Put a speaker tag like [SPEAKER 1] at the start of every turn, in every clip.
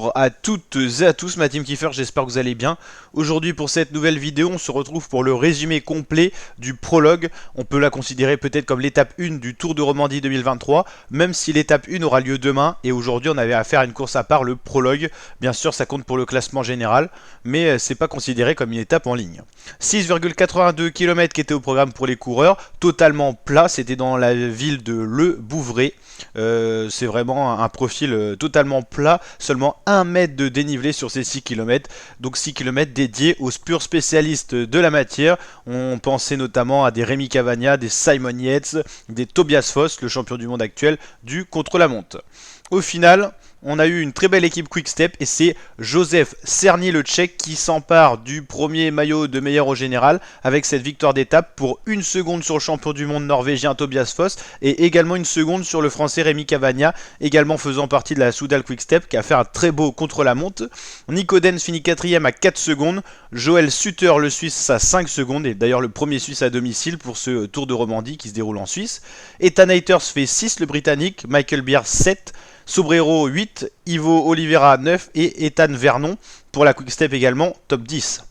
[SPEAKER 1] Bonjour à toutes et à tous, ma team Kiefer, j'espère que vous allez bien. Aujourd'hui pour cette nouvelle vidéo, on se retrouve pour le résumé complet du prologue. On peut la considérer peut-être comme l'étape 1 du Tour de Romandie 2023, même si l'étape 1 aura lieu demain. Et aujourd'hui on avait à faire une course à part, le prologue. Bien sûr ça compte pour le classement général, mais c'est pas considéré comme une étape en ligne. 6,82 km qui était au programme pour les coureurs, totalement plat, c'était dans la ville de Le Bouvray. C'est vraiment un profil totalement plat, seulement 1 mètre de dénivelé sur ces 6 km, donc 6 km dédiés aux purs spécialistes de la matière. On pensait notamment à des Rémi Cavagna, des Simon Yates, des Tobias Foss, le champion du monde actuel du contre-la-montre. Au final, on a eu une très belle équipe Quick Step et c'est Joseph Cerny le Tchèque qui s'empare du premier maillot de meilleur au général avec cette victoire d'étape pour 1 seconde sur le champion du monde norvégien Tobias Foss et également 1 seconde sur le français Rémi Cavagna, également faisant partie de la Soudal Quick Step qui a fait un très beau contre-la-montre. Nico Denz finit 4ème à 4 secondes, Joël Sutter le Suisse à 5 secondes et d'ailleurs le premier Suisse à domicile pour ce Tour de Romandie qui se déroule en Suisse. Ethan Hayters fait 6 le Britannique, Michael Beer 7, Sobrero 8, Ivo Oliveira 9 et Ethan Vernon pour la Quick Step également top 10.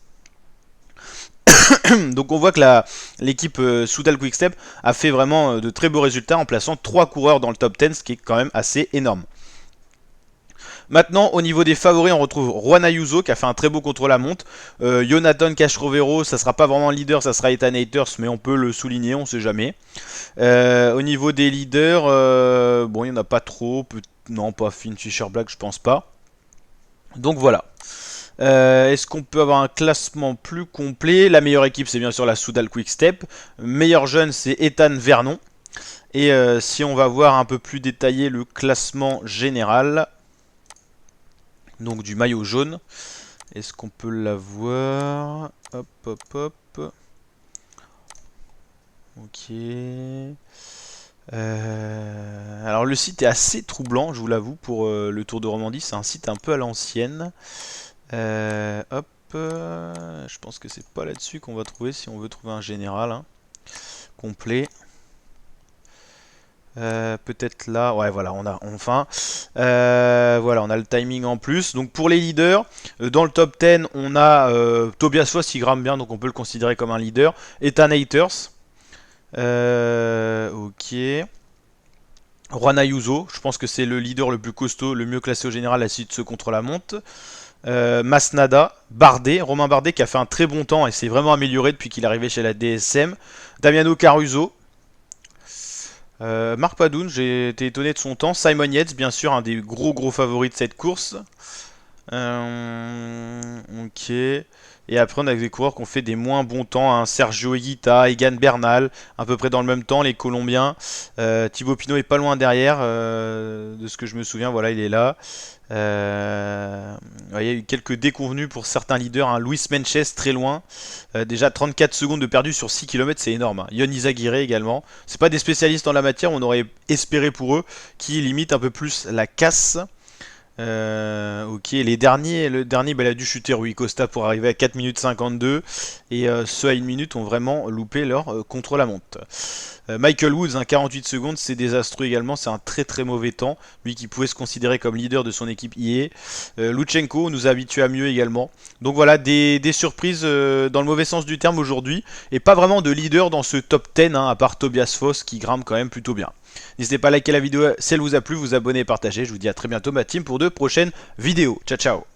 [SPEAKER 1] Donc on voit que l'équipe Soudal Quick Step a fait vraiment de très beaux résultats en plaçant 3 coureurs dans le top 10, ce qui est quand même assez énorme. Maintenant, au niveau des favoris, on retrouve Juan Ayuso qui a fait un très beau contre-la-montre. Jonathan Castrovero, ça sera pas vraiment leader, ça sera Ethan Hayters, mais on peut le souligner, on sait jamais. Au niveau des leaders, bon, il n'y en a pas trop. Non, pas Finn Fisher Black, je pense pas. Donc voilà. Est-ce qu'on peut avoir un classement plus complet? La meilleure équipe, c'est bien sûr la Soudal Quick Step. Meilleur jeune, c'est Ethan Vernon. Et si on va voir un peu plus détaillé le classement général, donc du maillot jaune, est-ce qu'on peut l'avoir? Hop, hop, hop. Ok. Alors le site est assez troublant, je vous l'avoue, pour le Tour de Romandie. C'est un site un peu à l'ancienne. Hop. Je pense que c'est pas là-dessus qu'on va trouver si on veut trouver un général complet. Peut-être là, ouais voilà, on a enfin voilà, on a le timing en plus. Donc pour les leaders, dans le top 10 on a Tobias Foss qui grimpe bien, donc on peut le considérer comme un leader. Ethan Hayters, ok, Juan Ayuso, je pense que c'est le leader le plus costaud, le mieux classé au général à la suite de ce contre-la-montre. Masnada, Bardet, Romain Bardet qui a fait un très bon temps et s'est vraiment amélioré depuis qu'il est arrivé chez la DSM. Damiano Caruso, Marc Padoun, j'ai été étonné de son temps. Simon Yates, bien sûr, un des gros favoris de cette course. Ok. Et après, on a des coureurs qui ont fait des moins bons temps. Hein. Sergio Higuita, Egan Bernal, à peu près dans le même temps, les Colombiens. Thibaut Pinot est pas loin derrière, de ce que je me souviens. Voilà, il est là. Il y a eu quelques déconvenus pour certains leaders. Hein. Luis Menches très loin. Déjà 34 secondes de perdu sur 6 km, c'est énorme. Hein. Yon Izagirre également. C'est pas des spécialistes en la matière, on aurait espéré pour eux qu'ils limitent un peu plus la casse. Ok, le dernier, il a dû chuter Rui Costa pour arriver à 4 minutes 52 et ceux à 1 minute ont vraiment loupé leur contre-la-montre. Michael Woods, 48 secondes, c'est désastreux également, c'est un très mauvais temps, lui qui pouvait se considérer comme leader de son équipe IE. Lutsenko nous a habitués à mieux également. Donc voilà, des surprises dans le mauvais sens du terme aujourd'hui, et pas vraiment de leader dans ce top 10, hein, à part Tobias Foss qui grimpe quand même plutôt bien. N'hésitez pas à liker la vidéo si elle vous a plu, vous abonner et partager. Je vous dis à très bientôt ma team pour de prochaines vidéos. Ciao ciao.